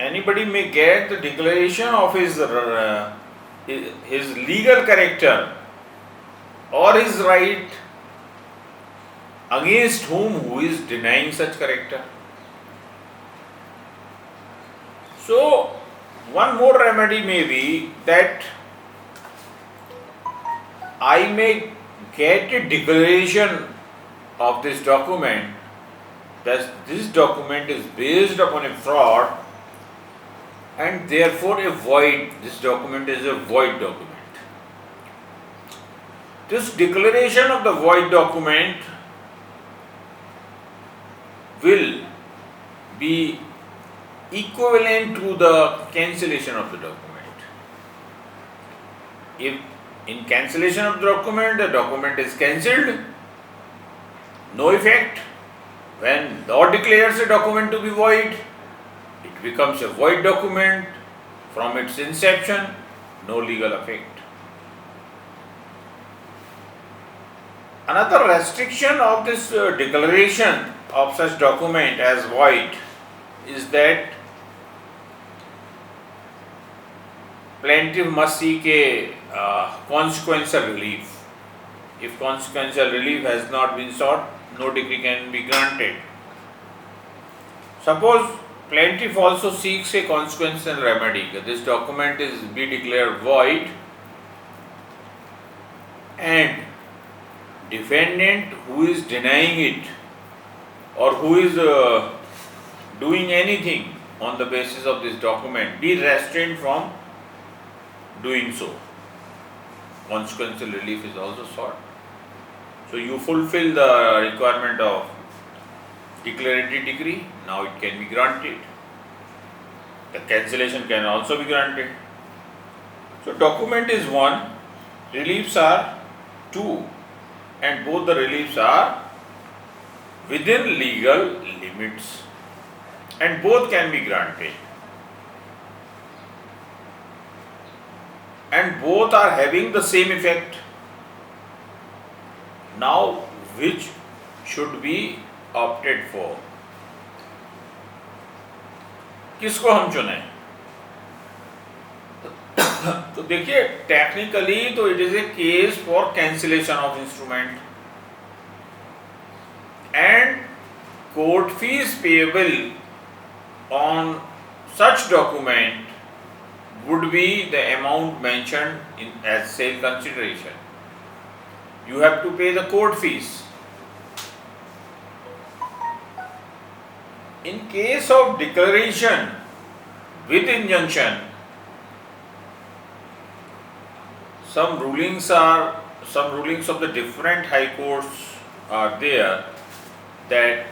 anybody may get the declaration of his legal character or his right against who is denying such character. So, one more remedy may be that I may get a declaration of this document that this document is based upon a fraud and therefore this document is a void document. This declaration of the void document will be equivalent to the cancellation of the document. If in cancellation of the document is cancelled, no effect. When law declares a document to be void, it becomes a void document from its inception, no legal effect. Another restriction of this declaration of such document as void is that plaintiff must seek a consequential relief. If consequential relief has not been sought, no decree can be granted. Suppose plaintiff also seeks a consequential remedy, that this document is be declared void and defendant who is denying it or who is doing anything on the basis of this document be restrained from doing so. Consequential relief is also sought. So you fulfill the requirement of declaratory decree, now it can be granted. The cancellation can also be granted. So document is one, reliefs are two, and both the reliefs are within legal limits and both can be granted. And both are having the same effect. Now, which should be opted for? किसको हम चुने? तो देखिए technically तो it is a case for cancellation of instrument and court fees payable on such document would be the amount mentioned as sale consideration. You have to pay the court fees. In case of declaration with injunction, some rulings of the different high courts are there that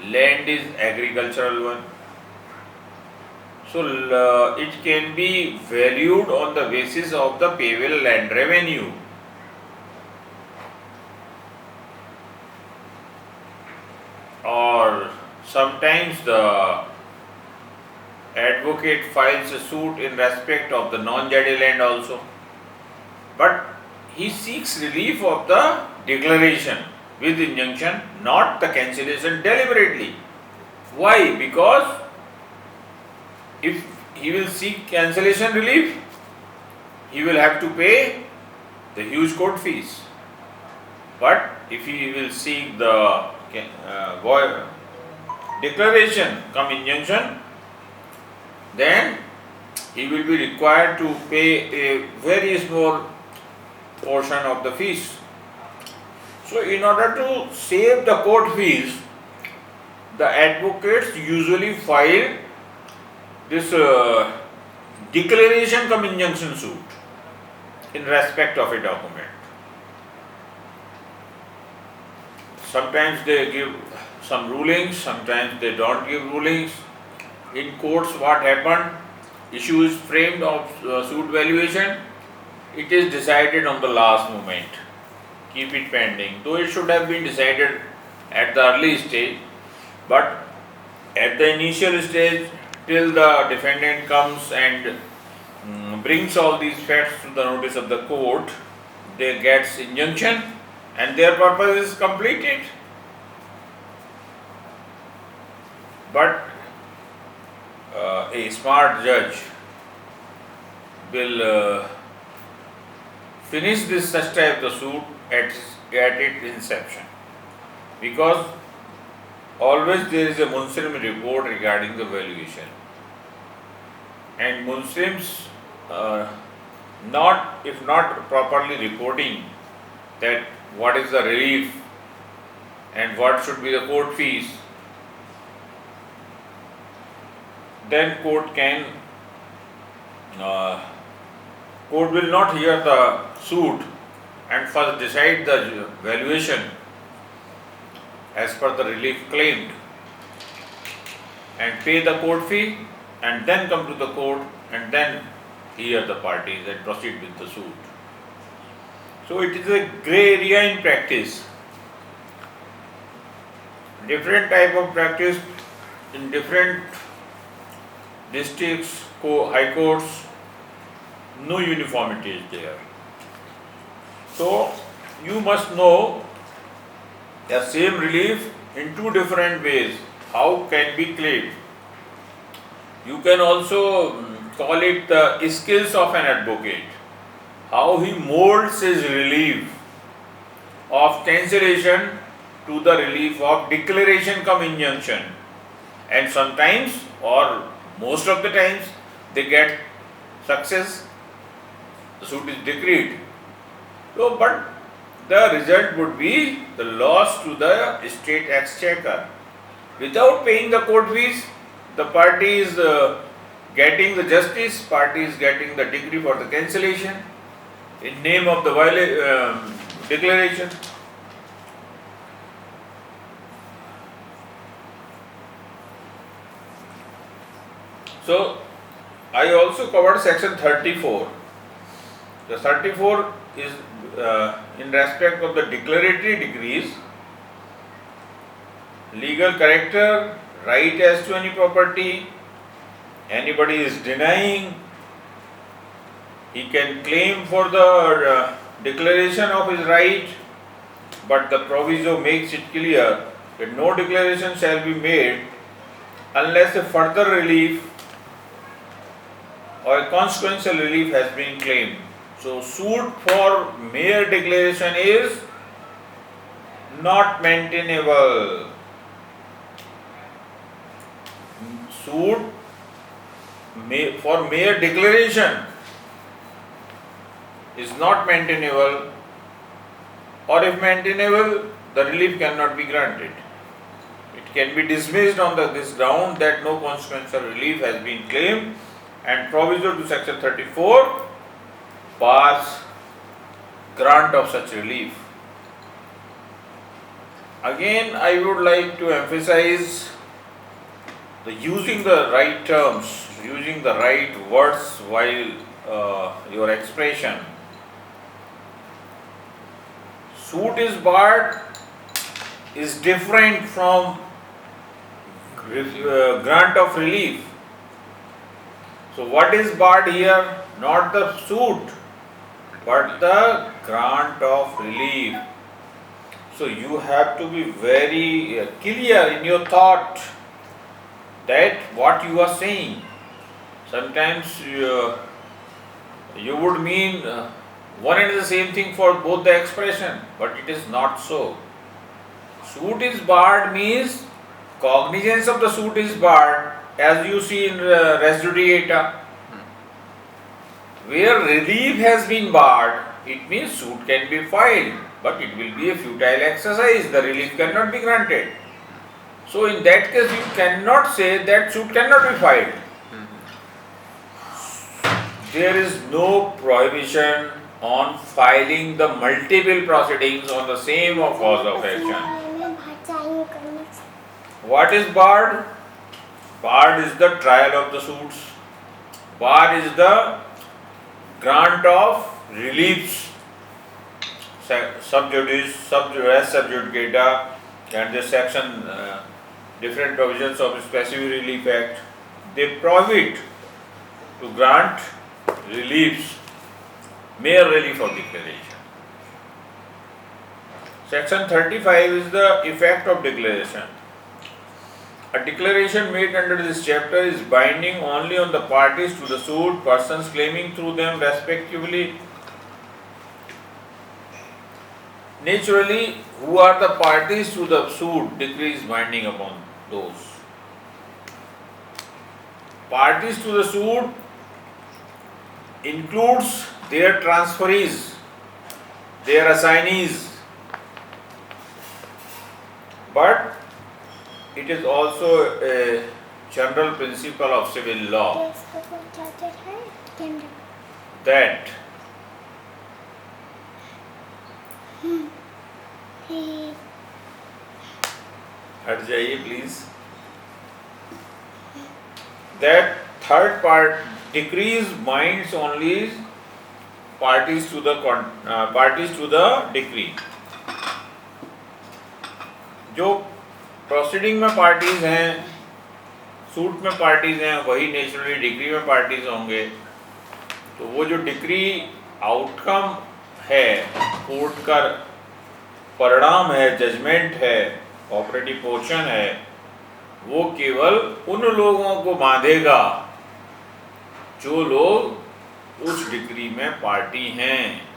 land is agricultural one. So it can be valued on the basis of the payable land revenue. Or sometimes the advocate files a suit in respect of the non-jade land also. But he seeks relief of the declaration with injunction, not the cancellation deliberately. Why? Because if he will seek cancellation relief, he will have to pay the huge court fees. But if he will seek the declaration come injunction, then he will be required to pay a very small portion of the fees. So in order to save the court fees, the advocates usually file this declaration cum injunction suit in respect of a document. Sometimes they give some rulings, sometimes they don't give rulings. In courts, what happened? Issue is framed of suit valuation. It is decided on the last moment. Keep it pending. Though it should have been decided at the early stage, but at the initial stage, till the defendant comes and brings all these facts to the notice of the court, they gets injunction and their purpose is completed. But a smart judge will finish this such type of suit at its inception, because always there is a Munsirim report regarding the valuation, and Munsims not if not properly reporting that what is the relief and what should be the court fees, then court will not hear the suit and first decide the valuation as per the relief claimed and pay the court fee, and then come to the court and then hear the parties and proceed with the suit. So it is a grey area in practice. Different type of practice in different districts, high courts, no uniformity is there. So you must know the same relief in two different ways how can be claimed. You can also call it the skills of an advocate, how he molds his relief of cancellation to the relief of declaration cum injunction, and sometimes or most of the times they get success, the suit is decreed. So, but the result would be the loss to the state exchequer. Without paying the court fees, the party is getting the justice, party is getting the decree for the cancellation in name of the declaration. So, I also covered section 34. The 34 is in respect of the declaratory decrees, legal character, right as to any property, anybody is denying, he can claim for the declaration of his right, but the proviso makes it clear that no declaration shall be made unless a further relief or a consequential relief has been claimed. So, suit for mere declaration is not maintainable. Suit for mere declaration is not maintainable, or if maintainable, the relief cannot be granted. It can be dismissed on this ground that no consequential relief has been claimed, and proviso to section 34 bars grant of such relief. Again, I would like to emphasize the using the right terms, using the right words while your expression. Suit is barred is different from grant of relief. So what is barred here? Not the suit, but the grant of relief. So you have to be very clear in your thought that what you are saying. Sometimes you would mean one and the same thing for both the expression, but it is not so. Suit is barred means cognizance of the suit is barred, as you see in res judicata. Where relief has been barred, it means suit can be filed, but it will be a futile exercise, the relief cannot be granted. So in that case you cannot say that suit cannot be filed. There is no prohibition on filing the multiple proceedings on the same cause of action. What is barred? Barred is the trial of the suits. Barred is the grant of reliefs, sub judice, res sub judicata, and the section different provisions of Specific Relief Act. They prohibit to grant reliefs, mere relief of declaration. Section 35 is the effect of declaration. A declaration made under this chapter is binding only on the parties to the suit, persons claiming through them respectively. Naturally, who are the parties to the suit, decree is binding upon those. Parties to the suit includes their transferees, their assignees, but it is also a general principle of civil law that हट जाइए please that third part decrees binds only parties to the decree. जो proceeding में parties हैं, suit में parties हैं, वही naturally decree में parties होंगे। तो वो जो डिक्री आउटकम है, कोर्ट का परिणाम है, जजमेंट है, ऑपरेटिव पोर्शन है, वो केवल उन लोगों को बांधेगा जो लोग उस डिक्री में पार्टी हैं,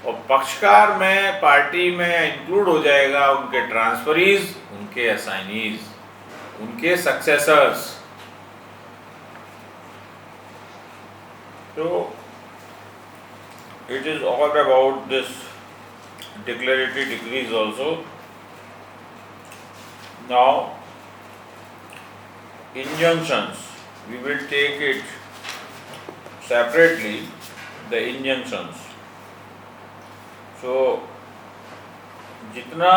और पक्षकार में पार्टी में इंक्लूड हो जाएगा उनके ट्रांसफरीज, उनके असाइनीज, उनके सक्सेसर्स। तो it is all about this declaratory decrees also. Now injunctions, we will take it separately, the injunctions. So जितना